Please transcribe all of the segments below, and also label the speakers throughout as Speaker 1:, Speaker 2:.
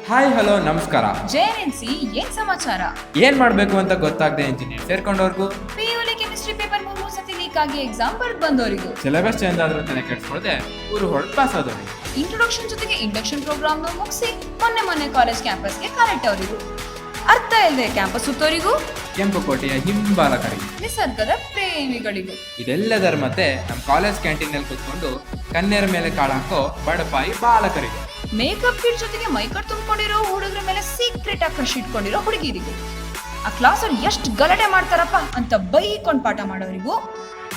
Speaker 1: Hi hello ನಮಸ್ಕಾರ.
Speaker 2: ಜೆಎನ್ಸಿ ಏನ್ ಸಮಾಚಾರ?
Speaker 1: ಏನ್ ಮಾಡ್ಬೇಕು ಅಂತ ಗೊತ್ತಾಗದೆ ಇಂಜಿನಿಯರ್ ಸೇರ್ಕೊಂಡವ್ರಿಗೂ,
Speaker 2: ಪಿಯುಲಿ ಕೆಮಿಸ್ಟ್ರಿ ಪೇಪರ್ 3 ಸತಿ ಲೀಕ್ ಆಗಿ ಎಕ್ಸಾಮ್ ಬರ್ದ್ ಬಂದವರಿಗೂ,
Speaker 1: ಸಿಲೆಬಸ್ ಚೇಂಜ್ ಆದ್ರೂ ತಲೆ ಕೆಡ್ಸ್ಕೊಳ್ದೆ ಊರು ಹೊರಟು ಪಾಸ್ ಆದವ್ರಿಗೆ,
Speaker 2: ಇಂಟ್ರೊಡಕ್ಷನ್ ಜೊತೆಗೆ ಇಂಡಕ್ಷನ್ ಪ್ರೋಗ್ರಾಮ್ ಮುಗಿಸಿ ಮೊನ್ನೆ ಕಾಲೇಜ್ ಕ್ಯಾಂಪಸ್ಗೆ ಕಾಲಿಟ್ಟವರಿಗೂ, ಅರ್ಥ ಇಲ್ಲದೆ ಕ್ಯಾಂಪಸ್ ಸುತ್ತೋರಿಗೂ,
Speaker 1: ಕೆಂಪುಕೋಟೆಯ ಹಿಂಬಾಲಕರಿಗೆ,
Speaker 2: ನಿಸರ್ಗದ ಪ್ರೇಮಿಗಳಿಗೂ,
Speaker 1: ಇದೆಲ್ಲದರ ಮತ್ತೆ ನಮ್ಮ ಕಾಲೇಜ್ ಕ್ಯಾಂಟೀನ್ ನಲ್ಲಿ ಕೂತ್ಕೊಂಡು ಕನ್ಯರ ಮೇಲೆ ಕಾಳು ಹಾಕೋ ಬಡಪಾಯಿ ಬಾಲಕರಿಗೆ,
Speaker 2: ಮೇಕಪ್ ಕಿಟ್ ಜೊತೆಗೆ ಮೈಕಟ್ ತುಂಬಿಕೊಂಡಿರೋ ಹುಡುಗರ ಮೇಲೆ ಸೀಕ್ರೆಟ್ ಆಗಿ ಕ್ರಶ್ ಇಟ್ಕೊಂಡಿರೋ ಹುಡುಗಿರಿಗೂ, ಆ ಕ್ಲಾಸಲ್ಲಿ ಎಷ್ಟು ಗಲಾಟೆ ಮಾಡ್ತಾರಪ್ಪ ಅಂತ ಬೈಕೊಂಡ್ ಪಾಠ ಮಾಡೋರಿಗೂ,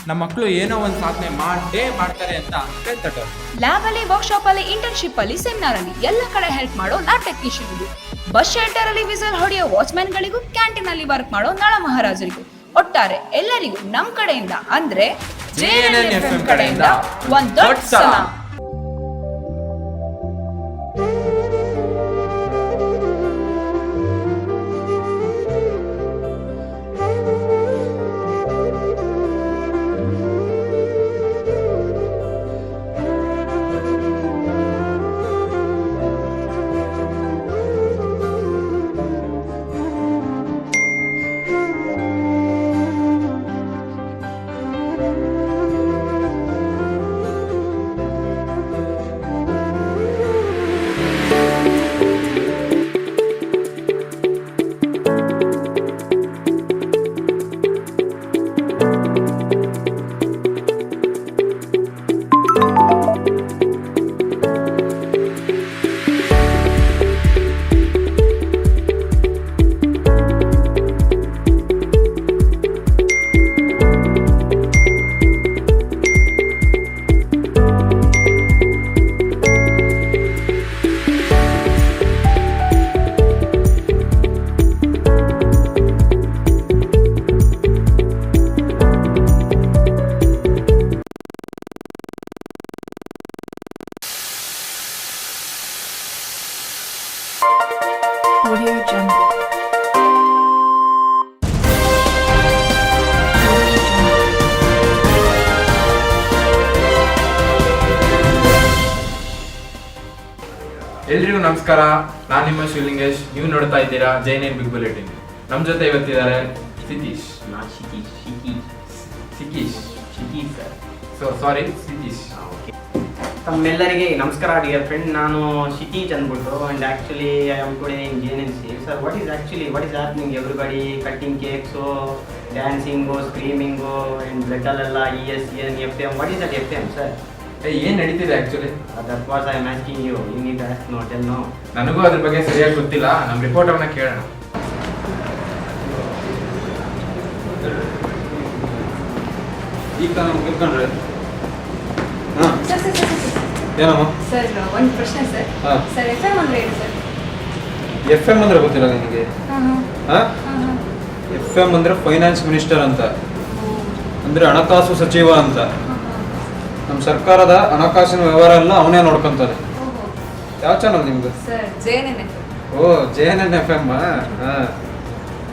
Speaker 1: ನಮ್ಮ ಮಕ್ಕಳು ಏನೋ ಒಂದು ಸಾಧನೆ ಮಾಡ್ತಾರೆ ಅಂತ ತಟ್ಟೋರು,
Speaker 2: ಲ್ಯಾಬ್ ಅಲ್ಲಿ, ವರ್ಕ್ಶಾಪ್ ಅಲ್ಲಿ, ಇಂಟರ್ನ್ಶಿಪ್ ಅಲ್ಲಿ, ಸೆಮಿನಾರ್ ಅಲ್ಲಿ ಎಲ್ಲ ಕಡೆ ಹೆಲ್ಪ್ ಮಾಡೋ ಲ್ಯಾಬ್ ಟೆಕ್ನಿಷಿಯನ್ಗೂ, ಬಸ್ ಶೆಲ್ಟರ್ ಅಲ್ಲಿ ವಿಸಲ್ ಹೊಡೆಯೋ ವಾಚ್ಮ್ಯಾನ್ ಗಳಿಗೂ, ಕ್ಯಾಂಟೀನ್ ಅಲ್ಲಿ ವರ್ಕ್ ಮಾಡೋ ನಳ ಮಹಾರಾಜರಿಗೂ, ಒಟ್ಟಾರೆ ಎಲ್ಲರಿಗೂ ನಮ್ ಕಡೆಯಿಂದ ಅಂದ್ರೆ JNNFM ಕಡೆಯಿಂದ ಒಂದ್ ದೊಡ್ಡ ಸಲಾಂ.
Speaker 3: Audio Jungle.
Speaker 1: ಎಲ್ರಿಗೂ ನಮಸ್ಕಾರ. ನಾನು ನಿಮ್ಮ ಶಿವಲಿಂಗೇಶ್. ನೀವು ನೋಡ್ತಾ ಇದ್ದೀರಾ JNN ಬಿಗ್ ಬುಲೆಟಿನ್. ನಮ್ಮ ಜೊತೆ ಇವತ್ತಿದ್ದಾರೆ ಸಿತೀಶ್. ಸಿತೀಶ್.
Speaker 4: ತಮ್ಮೆಲ್ಲರಿಗೆ ನಮಸ್ಕಾರ ಡಿಯರ್ ಫ್ರೆಂಡ್. ನಾನು ಶಿತೀಶ್ ಅಂದ್ಬಿಟ್ಟು and actually I am today in JNNC. Sir what is happening? Everybody cutting cakes, dancing, screaming and ಬ್ಲಡ್ಡಲ್ಲೆಲ್ಲ ESN, FM. What is that FM sir?
Speaker 1: ಏನ್ ನಡೀತಿದೆ actually?
Speaker 4: That was I am asking you. You need ask no tell no.
Speaker 1: ನನಗೂ ಅದ್ರ ಬಗ್ಗೆ ಸರಿಯಾಗಿ ಗೊತ್ತಿಲ್ಲ. ನಮ್ಮ ರಿಪೋರ್ಟರ್ನ ಕೇಳೋಣ.
Speaker 5: ಈಗ ತಾನು ಕೇಳ್ಕೊಂಡ್ರೆ ಏನಮ್ಮ
Speaker 2: ಸರ್ ಒಂದು ಪ್ರಶ್ನೆ ಸರ್.
Speaker 5: ಹಾಂ.
Speaker 2: ಸರ್ FM ಅಂದ್ರೆ ಏನು ಸರ್?
Speaker 5: FM ಅಂದ್ರೆ ಗೊತ್ತಿಲ್ಲ ನಿನಗೆ? FM ಅಂದ್ರೆ ಫೈನಾನ್ಸ್ ಮಿನಿಸ್ಟರ್ ಅಂತ, ಅಂದ್ರೆ ಹಣಕಾಸು ಸಚಿವ ಅಂತ. ನಮ್ಮ ಸರ್ಕಾರದ ಹಣಕಾಸಿನ ವ್ಯವಹಾರ ಎಲ್ಲ ಅವನೇ ನೋಡ್ಕೊಂತಾನೆ. ಯಾವ ಚಾನಲ್ ನಿಮ್ದು?
Speaker 2: Sir JNNFM.
Speaker 5: ಓ JNNFM.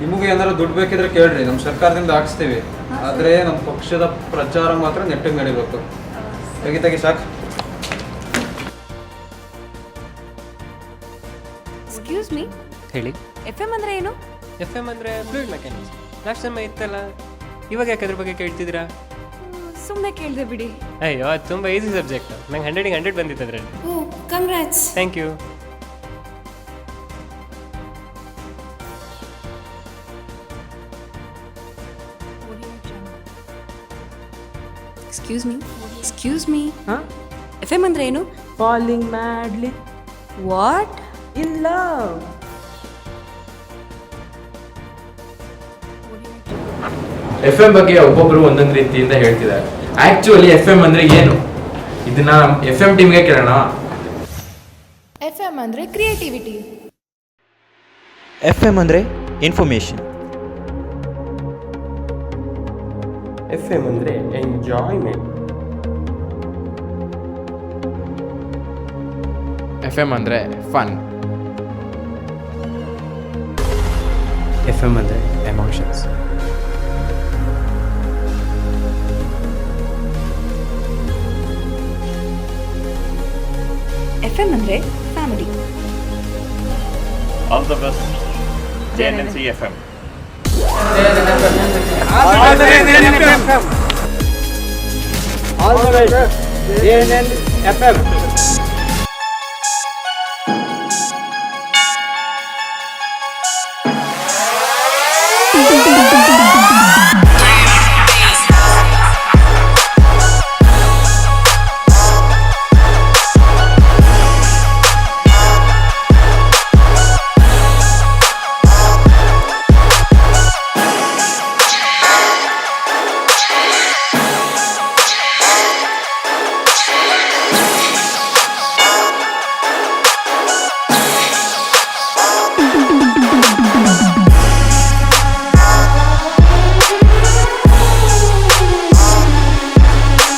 Speaker 5: ನಿಮಗೆ ಏನಾದ್ರು ದುಡ್ಡು ಬೇಕಿದ್ರೆ ಕೇಳ್ರಿ, ನಮ್ಮ ಸರ್ಕಾರದಿಂದ ಹಾಕ್ಸ್ತೀವಿ. ಆದರೆ ನಮ್ಮ ಪಕ್ಷದ ಪ್ರಚಾರ ಮಾತ್ರ ನೆಟ್ಟಿಗೆ ನಡಿಬೇಕು. ತೆಗಿ ಸಾಕು.
Speaker 2: ಎಕ್ಸ್ಕ್ಯೂಸ್ ಮೀ,
Speaker 6: ಹೇಳಿ.
Speaker 2: FM ಅಂದ್ರೆ ಏನು?
Speaker 6: FM ಅಂದರೆ ಫ್ಲೂಯಿಡ್ ಮೆಕ್ಯಾನಿಕ್ಸ್. ಲಾಸ್ಟ್ ಟೈಮ್ ಇತ್ತಲ್ಲ, ಇವಾಗ ಯಾಕೆ ಅದ್ರ ಬಗ್ಗೆ ಕೇಳ್ತಿದ್ದೀರಾ?
Speaker 2: ಸುಮ್ಮನೆ ಕೇಳಿದೆ ಬಿಡಿ.
Speaker 6: ಅಯ್ಯೋ, ಅದು ತುಂಬ ಈಸಿ ಸಬ್ಜೆಕ್ಟ್. ನಂಗೆ 100ಗೆ 100 ಬಂದಿತ್ತು ಅದರಲ್ಲಿ.
Speaker 2: Oh congrats.
Speaker 6: Thank you.
Speaker 2: Excuse me, FM ಅಂದ್ರೆ ಏನು?
Speaker 7: Falling madly
Speaker 2: what?
Speaker 7: in love.
Speaker 1: FM ಬಗ್ಗೆ ಒಬ್ಬೊಬ್ರು ಒಂದೊಂದು ರೀತಿಯಿಂದ ಹೇಳ್ತಿದ್ದಾರೆ. ಆಕ್ಚುಲಿ FM ಅಂದ್ರೆ ಏನು? ಇದನ್ನ FM ಟೀಮ್ಗೆ ಕೇಳೋಣ.
Speaker 3: FM ಅಂದ್ರೆ ಕ್ರಿಯೇಟಿವಿಟಿ.
Speaker 8: FM ಅಂದರೆ ಇನ್ಫಾರ್ಮೇಷನ್.
Speaker 9: FM ಅಂದರೆ ಎಂಜಾಯ್ಮೆಂಟ್.
Speaker 1: FM ಅಂದ್ರೆ ಫನ್.
Speaker 9: FM ಅಂದರೆ ಎಮೋಷನ್ಸ್.
Speaker 2: FM ಅಂದರೆ family.
Speaker 8: All the best JNNC FM.
Speaker 5: All the best. JNN FM.